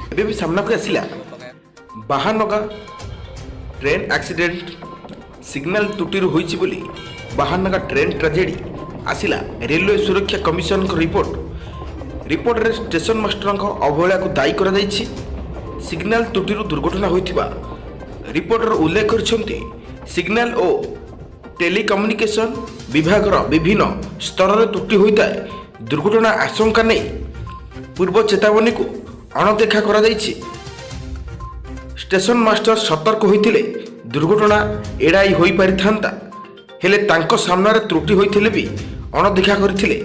ଏବେ ବି ସାମ୍ନାକୁ ଆସିଲା ବାହାନଗା ट्रेन एक्सीडेंट सिग्नल त्रुटि होईछि बोली बाहानगा ट्रेन ट्रेजेडी आसिला रेलवे सुरक्षा कमिशन को रिपोर्ट रे स्टेशन मास्टर अवहेला को दायी करा जायछि। सिग्नल त्रुटि दुर्घटना होइथिबा रिपोर्टर उल्लेख करछन्ति। सिग्नल ओ टेलीकम्युनिकेशन विभाग विभिन्न स्तर में त्रुटि होता है। दुर्घटना आशंका नहीं पूर्व चेतावनी को अणदेखा करा जायछि। स्टेशन मास्टर सतर्क होइथिले दुर्घटना एड़ाई होई परिथांता हेले तांको सामनारे त्रुटि होइथिले भी अणदेखा करथिले।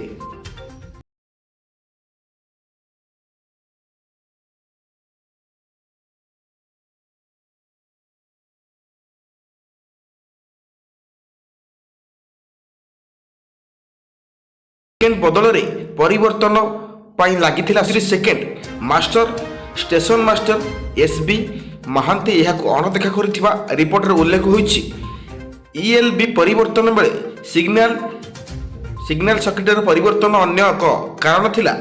सेकेंड बदल रे परिवर्तन पाई लागिथिला second master station master SB Mohanty यह अणदेखा करथिबा रिपोर्ट रे उल्लेख होईछि। ईएलबी परिवर्तन बेले सिग्नल सर्किटर परिवर्तन अन्य एक कारण थिला।